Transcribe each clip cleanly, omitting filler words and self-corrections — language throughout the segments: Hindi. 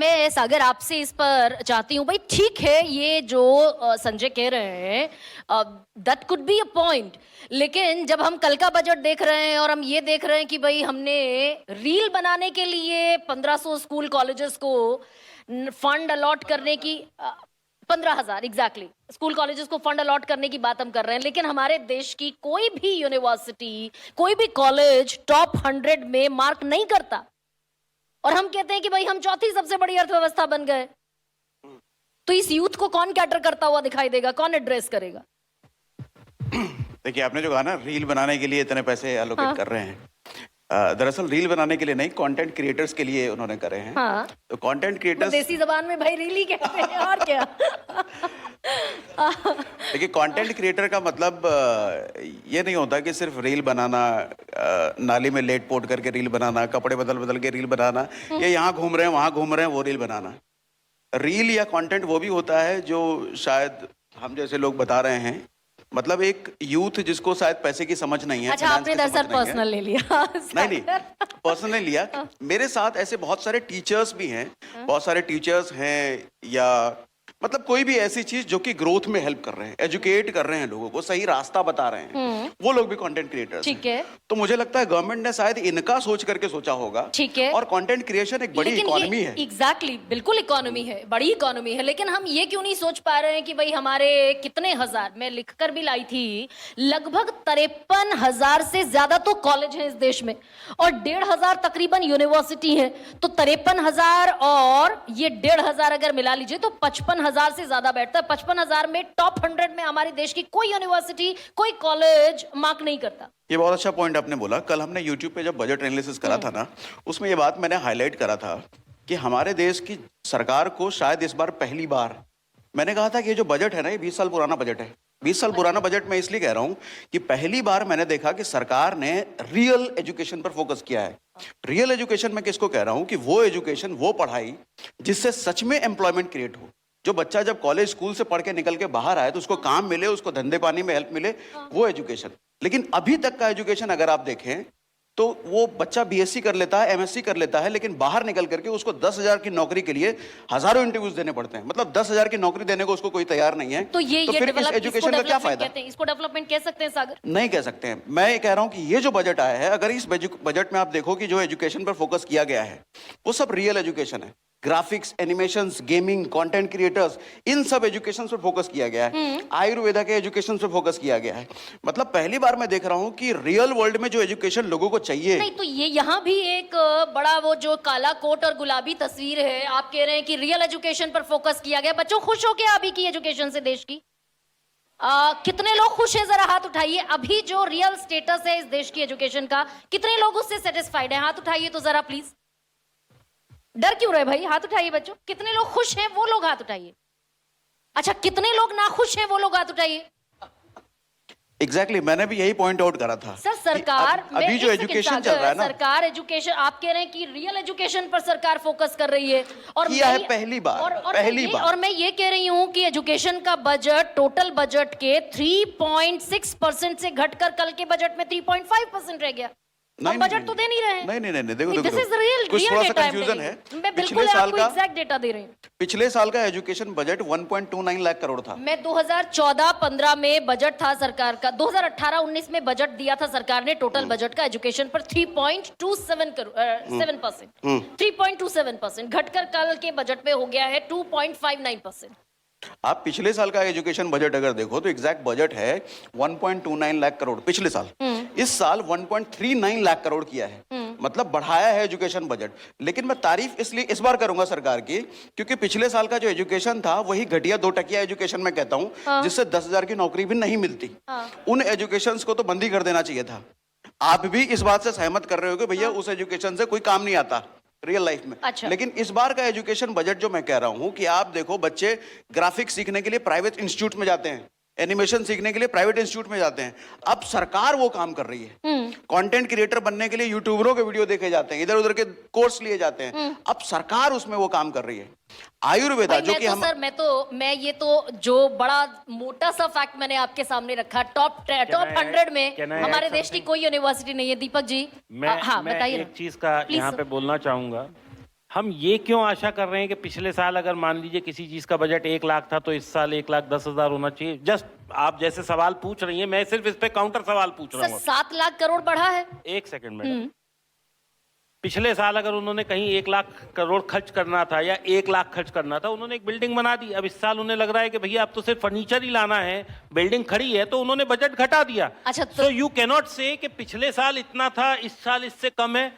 मैं सागर आपसे इस पर चाहती हूँ भाई, ठीक है ये जो संजय कह रहे हैं that could be a point, लेकिन जब हम कल का बजट देख रहे हैं और हम ये देख रहे हैं कि भाई हमने रील बनाने के लिए 1500 स्कूल कॉलेजेस को फंड अलॉट करने की 15,000 एग्जैक्टली स्कूल कॉलेजेस को फंड अलॉट करने की बात हम कर रहे हैं, लेकिन हमारे देश की कोई भी यूनिवर्सिटी, कोई भी कॉलेज टॉप 100 में मार्क नहीं करता और हम कहते हैं कि भाई हम चौथी सबसे बड़ी अर्थव्यवस्था बन गए। तो इस यूथ को कौन कैटर करता हुआ दिखाई देगा, कौन एड्रेस करेगा? देखिए, आपने जो कहा ना रील बनाने के लिए इतने पैसे एलोकेट कर रहे हैं, दरअसल रील बनाने के लिए नहीं, कंटेंट क्रिएटर्स के लिए उन्होंने करे हैं। हाँ। तो कंटेंट क्रिएटर्स देसी जबान में भाई रील ही कहते हैं और क्या। देखिए, कंटेंट क्रिएटर का मतलब ये नहीं होता कि सिर्फ रील बनाना, नाली में लेट पोट करके रील बनाना, कपड़े बदल बदल के रील बनाना, ये यहाँ घूम रहे हैं वहाँ घूम रहे हैं वो रील बनाना। रील या कंटेंट वो भी होता है जो शायद हम जैसे लोग बता रहे हैं, मतलब एक यूथ जिसको शायद पैसे की समझ नहीं है। अच्छा, आपने दरअसल पर्सनल ले लिया। नहीं, पर्सनल नहीं लिया। मेरे साथ ऐसे बहुत सारे टीचर्स भी हैं, बहुत सारे टीचर्स हैं, या मतलब कोई भी ऐसी चीज जो कि ग्रोथ में हेल्प कर रहे हैं, एजुकेट कर रहे हैं, लोगों को सही रास्ता बता रहे हैं, वो लोग भी कंटेंट क्रिएटर्स ठीक है। तो मुझे लगता है गवर्नमेंट ने शायद इनका सोच करके सोचा होगा। ठीक है। और कंटेंट क्रिएशन एक बड़ी इकोनॉमी है। एग्जैक्टली, बिल्कुल इकोनॉमी है, बड़ी इकोनॉमी है, लेकिन हम ये क्यों नहीं सोच पा रहे हैं कि भाई हमारे कितने हजार, मैं लिखकर भी लाई थी, लगभग 53,000 से ज्यादा तो कॉलेज है इस देश में और 1,500 तकरीबन यूनिवर्सिटी है। तो 53,000 और ये 1,500 अगर मिला लीजिए तो 55,000 से ज्यादा बैठता है। 55,000 में टॉप 100 में हमारे देश की कोई यूनिवर्सिटी, कोई कॉलेज मार्क नहीं करता। ये बहुत अच्छा पॉइंट आपने बोला। कल हमने YouTube पे जब बजट एनालिसिस करा था ना, उसमें ये बात मैंने हाईलाइट करा था कि हमारे देश की सरकार को शायद इस बार पहली बार, मैंने कहा था कि ये जो बजट है ना, ये 20 साल पुराना बजट है। 20 साल पुराना बजट मैं इसलिए कह रहा हूं कि पहली बार मैंने देखा कि सरकार ने रियल एजुकेशन पर फोकस किया है। रियल एजुकेशन में किसको कह रहा हूं कि वो एजुकेशन, वो पढ़ाई जिससे सच में एम्प्लॉयमेंट क्रिएट हो। जो बच्चा जब कॉलेज स्कूल से पढ़ के निकल के बाहर आए तो उसको काम मिले, उसको धंधे पानी में हेल्प मिले, वो एजुकेशन। लेकिन अभी तक का एजुकेशन अगर आप देखें तो वो बच्चा बीएससी कर लेता है, एमएससी कर लेता है, लेकिन बाहर निकल करके उसको 10,000 की नौकरी के लिए हजारों इंटरव्यूज देने पड़ते हैं। मतलब 10,000 की नौकरी देने को उसको कोई तैयार नहीं है। तो ये फिर इस एजुकेशन का क्या फायदा? इसको डेवलपमेंट कह सकते हैं सागर? नहीं कह सकते हैं। मैं ये कह रहा हूं कि ये जो बजट आया है, अगर इस बजट में आप देखो कि जो एजुकेशन पर फोकस किया गया है वो सब रियल एजुकेशन है। Graphics, animations, gaming, content creators, इन सब एजुकेशन पर फोकस किया गया है। आयुर्वेदा के एजुकेशन पर फोकस किया गया है। मतलब पहली बार मैं देख रहा हूं कि रियल वर्ल्ड में जो एजुकेशन लोगों को चाहिए। नहीं, तो ये यहाँ भी एक बड़ा वो जो काला कोट और गुलाबी तस्वीर है, आप कह रहे हैं कि रियल एजुकेशन पर फोकस किया गया। बच्चों खुश हो क्या अभी की एजुकेशन से देश की? कितने लोग खुश हैं? जरा हाथ उठाइए। अभी जो रियल स्टेटस है इस देश की एजुकेशन का, कितने लोग उससे सेटिस्फाइड हैं? हाथ उठाइए तो जरा प्लीज। डर क्यों रहे भाई? हाथ उठाइए बच्चों। कितने लोग खुश हैं वो लोग हाथ उठाइए। अच्छा, कितने लोग ना खुश हैं वो लोग हाथ उठाइए। एग्जैक्टली, मैंने भी यही पॉइंट आउट करा था। सर, सरकार अभी जो एजुकेशन चल रहा है ना, सरकार एजुकेशन, आप कह रहे हैं कि रियल एजुकेशन पर सरकार फोकस कर रही है और किया है पहली बार। और मैं ये कह रही हूं कि एजुकेशन का बजट टोटल बजट के 3.6% से घटकर कल के बजट में 3.5% रह गया। हम बजट तो दे नहीं रहे हैं। नहीं, देखो this is real data confusion है। मैं बिल्कुल आपको एग्जैक्ट डेटा दे रही हूँ। पिछले साल का एजुकेशन बजट 1.29 लाख करोड़ था। मैं 2014-15 में बजट था सरकार का, 2018-19 में बजट दिया था सरकार ने टोटल बजट का एजुकेशन पर 3.27%, 3.27% घटकर कल के बजट में हो गया है 2.59%। आप पिछले साल का एजुकेशन बजट अगर देखो तो एग्जैक्ट बजट है 1.29 लाख करोड़ पिछले साल। इस साल 1.39 लाख करोड़ किया है। मतलब बढ़ाया है एजुकेशन बजट। लेकिन मैं तारीफ इसलिए इस बार करूंगा सरकार की, क्योंकि पिछले साल का जो एजुकेशन था वही घटिया 2 टकिया एजुकेशन मैं कहता हूं, जिससे 10,000 की नौकरी भी नहीं मिलती। उन एजुकेशन को तो बंद ही कर देना चाहिए था। आप भी इस बात से सहमत कर रहे हो कि भैया उस एजुकेशन से कोई काम नहीं आता रियल लाइफ में। अच्छा। लेकिन इस बार का एजुकेशन बजट जो मैं कह रहा हूं कि आप देखो, बच्चे ग्राफिक्स सीखने के लिए प्राइवेट इंस्टीट्यूट में जाते हैं, एनिमेशन सीखने के लिए प्राइवेट इंस्टीट्यूट में जाते हैं। अब सरकार वो काम कर रही है। कंटेंट क्रिएटर बनने के लिए यूट्यूबरों के वीडियो देखे जाते हैं, इधर उधर के कोर्स लिए जाते हैं। अब सरकार उसमें वो काम कर रही है। आयुर्वेदा जो कि हम, मैं ये तो जो बड़ा मोटा सा फैक्ट मैंने आपके सामने रखा, टॉप 100 में हमारे देश की कोई यूनिवर्सिटी नहीं है। दीपक जी, मैं हाँ बताइए। एक चीज का यहाँ पे बोलना चाहूंगा हम ये क्यों आशा कर रहे हैं कि पिछले साल अगर मान लीजिए किसी चीज का बजट 1 लाख था तो इस साल 1,10,000 होना चाहिए? जस्ट आप जैसे सवाल पूछ रही हैं, मैं सिर्फ इस पे काउंटर सवाल पूछ रहा सर हूँ। 7 लाख करोड़ बढ़ा है। एक सेकंड मैडम, पिछले साल अगर उन्होंने कहीं 1 लाख करोड़ खर्च करना था या 1 लाख खर्च करना था, उन्होंने एक बिल्डिंग बना दी। अब इस साल उन्हें लग रहा है कि भैया अब तो सिर्फ फर्नीचर ही लाना है, बिल्डिंग खड़ी है, तो उन्होंने बजट घटा दिया। अच्छा, सो यू कैनॉट से कि पिछले साल इतना था, इस साल इससे कम है।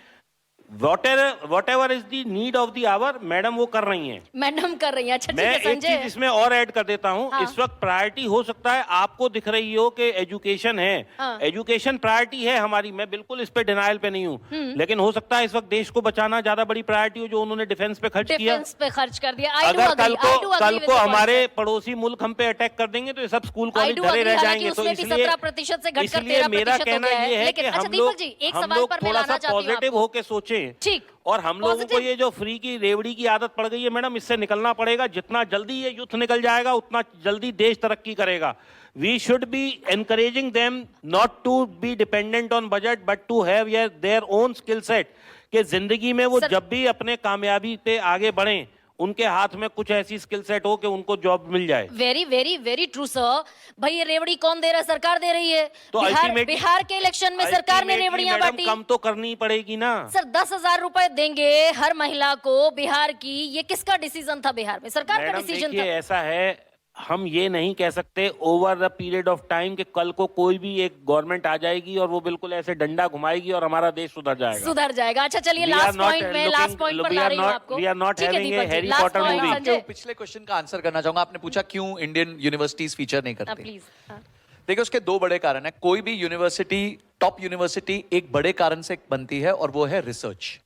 Whatever is the need of the hour, madam वो कर रही हैं। मैडम कर रही है। अच्छा ठीक मैं है एक चीज संजय। इसमें और ऐड कर देता हूँ। हाँ। इस वक्त प्रायोरिटी हो सकता है आपको दिख रही हो कि एजुकेशन है, हाँ। एजुकेशन प्रायोरिटी है हमारी, मैं बिल्कुल इस पे डिनाइल पे नहीं हूँ, लेकिन हो सकता है इस वक्त देश को बचाना ज्यादा बड़ी प्रायोरिटी हो, जो उन्होंने डिफेंस पे खर्च किया। डिफेंस पे खर्च कर दिया। I do अगर agree, I do agree कल with को the हमारे concept. पड़ोसी मुल्क हम पे अटैक कर देंगे तो ये सब स्कूल I कॉलेज do धरे agree, रह हालांकि जाएंगे। तो उसमें भी इसलिए 17% से घटकर इसलिए 13% मेरा हो कहना गया है। ये है लेकिन कि अच्छा हम दीपक लोग जी, एक हम सवाल लोग पर मैं थोड़ा लाना सा चाहती हूँ पॉजिटिव आपको। होके सोचें। ठीक। और हम लोगों को Positive- ये जो फ्री की रेवड़ी की आदत पड़ गई है मैडम, इससे निकलना पड़ेगा। जितना जल्दी ये युद्ध निकल जाएगा उतना जल्दी देश तरक्की करेगा। We should be encouraging them not to be dependent on budget but to have their own skill set, कि जिंदगी में वो सर- जब भी अपने कामयाबी पे आगे बढ़ें, उनके हाथ में कुछ ऐसी स्किल सेट हो कि उनको जॉब मिल जाए। Very very very true sir. भाई ये रेवड़ी कौन दे रहा है? सरकार दे रही है। तो बिहार के इलेक्शन में सरकार ने ultimately रेवड़ियां मैडम बांटी। कम तो करनी पड़ेगी ना। सर 10,000 रुपए देंगे हर महिला को बिहार की, ये किसका डिसीजन था? बिहार में सरकार का मैडम डिसीजन देखिए था। ऐसा है, हम ये नहीं कह सकते over the period of time कि कल को कोई भी एक गवर्नमेंट आ जाएगी और वो बिल्कुल ऐसे डंडा घुमाएगी और हमारा देश सुधर जाएगा। सुधर जाएगा। अच्छा चलिए We are last not point में looking- लास्ट पॉइंट पर we ला are रही हूँ not- आपको। we are not ठीक है having a Deepak ji, Harry last Potter point, movie। Sanjay. पिछले क्वेश्चन का आंसर करना चाहूंगा। आपने पूछा क्यों इंडियन यूनिवर्सिटीज फीचर नहीं करती। प्लीज। देखिए उसके दो बड़े कारण है। कोई भी यूनिवर्सिटी, टॉप यूनिवर्सिटी एक बड़े कारण से बनती है और वो है रिसर्च।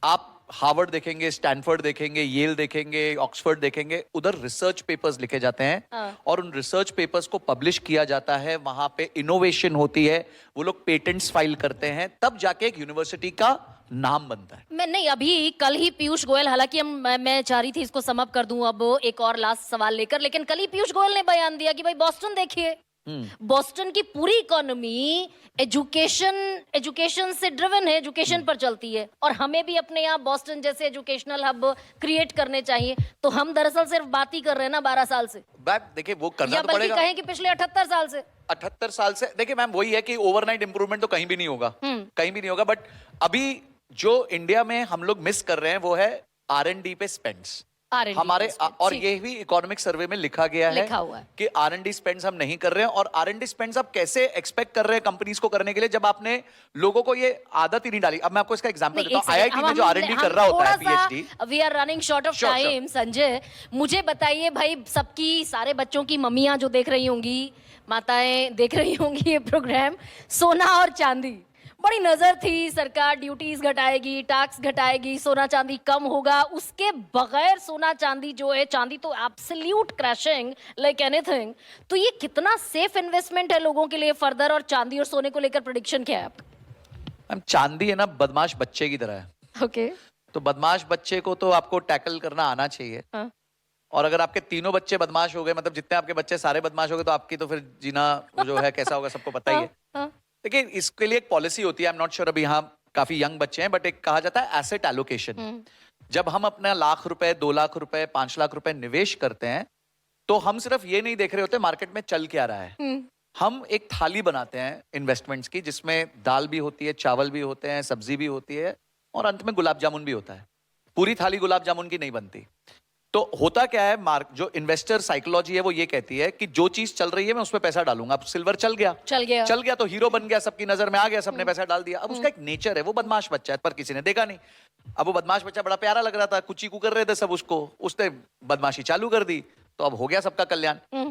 आप हार्वर्ड देखेंगे, स्टैनफोर्ड देखेंगे, येल देखेंगे, ऑक्सफोर्ड देखेंगे, उधर रिसर्च पेपर्स लिखे जाते हैं और उन रिसर्च पेपर्स को पब्लिश किया जाता है। वहां पे इनोवेशन होती है, वो लोग पेटेंट्स फाइल करते हैं, तब जाके एक यूनिवर्सिटी का नाम बनता है। मैं नहीं, अभी कल ही पीयूष गोयल, हालांकि मैं चाह रही थी इसको सम अप कर दूं अब एक और लास्ट सवाल लेकर, लेकिन कल ही पीयूष गोयल ने बयान दिया कि भाई बॉस्टन देखिए, बॉस्टन की पूरी इकोनॉमी एजुकेशन से ड्रिवन है, एजुकेशन पर चलती है, और हमें भी अपने यहाँ बॉस्टन जैसे एजुकेशनल हब क्रिएट करने चाहिए। तो हम दरअसल सिर्फ बात ही कर रहे हैं ना 12 साल से, बात देखिए वो करना या तो बल्कि पड़ेगा। कहें कि पिछले 78 साल से। 78 साल से देखिए मैम, वही है कि ओवरनाइट इंप्रूवमेंट तो कहीं भी नहीं होगा, कहीं भी नहीं होगा। बट अभी जो इंडिया में हम लोग मिस कर रहे हैं वो है R&D पे स्पेंड्स R&D हमारे। पे spends, और ठीक। ये भी इकोनॉमिक सर्वे में लिखा गया है लिखा हुआ है कि R&D स्पेंड्स हम नहीं कर रहे हैं। और R&D स्पेंड्स आप कैसे एक्सपेक्ट कर रहे हैं कंपनीज को करने के लिए, जब आपने लोगों को ये आदत ही नहीं डाली। अब मैं आपको इसका एग्जांपल देता हूं। IIT में जो R&D कर रहा होता है, PhD। We are running short of Sure, time. Sanjay मुझे बताइए भाई, सबकी, सारे बच्चों की मम्मियां जो देख रही होंगी, माताएं देख रही होंगी ये प्रोग्राम, सोना और चांदी, बड़ी नजर थी सरकार ड्यूटीज घटाएगी, टैक्स घटाएगी, सोना चांदी कम होगा। उसके बगैर सोना चांदी जो है, चांदी तो एब्सोल्यूट क्रैशिंग लाइक एनीथिंग। तो ये कितना सेफ इन्वेस्टमेंट है लोगों के लिए फर्दर? और चांदी और सोने को लेकर प्रेडिक्शन क्या है आपका? मैम चांदी है ना, बदमाश बच्चे की तरह है। ओके। तो बदमाश बच्चे को तो आपको टैकल करना आना चाहिए। हाँ। और अगर आपके तीनों बच्चे बदमाश हो गए, मतलब जितने आपके बच्चे सारे बदमाश हो गए, तो आपकी तो फिर जीना जो है कैसा होगा सबको पता ही है। हाँ। देखिए इसके लिए एक पॉलिसी होती है। आई एम नॉट श्योर, अभी यहाँ काफी यंग बच्चे हैं, बट एक कहा जाता है एसेट एलोकेशन। जब हम अपना लाख रुपए, 2 लाख रुपए, 5 लाख रुपए निवेश करते हैं, तो हम सिर्फ ये नहीं देख रहे होते मार्केट में चल क्या रहा है। हम एक थाली बनाते हैं इन्वेस्टमेंट्स की, जिसमें दाल भी होती है, चावल भी होते हैं, सब्जी भी होती है, और अंत में गुलाब जामुन भी होता है। पूरी थाली गुलाब जामुन की नहीं बनती। तो होता क्या है, जो इन्वेस्टर साइकोलॉजी है वो ये कहती है कि जो चीज चल रही है मैं उसमें पैसा डालूंगा। अब सिल्वर चल गया तो हीरो बन गया, सबकी नजर में आ गया, सबने पैसा डाल दिया। अब उसका एक नेचर है, वो बदमाश बच्चा है, पर किसी ने देखा नहीं। अब वो बदमाश बच्चा बड़ा प्यारा लग रहा था, कुची कू कर रहे थे सब उसको, उसने बदमाशी चालू कर दी, तो अब हो गया सबका कल्याण।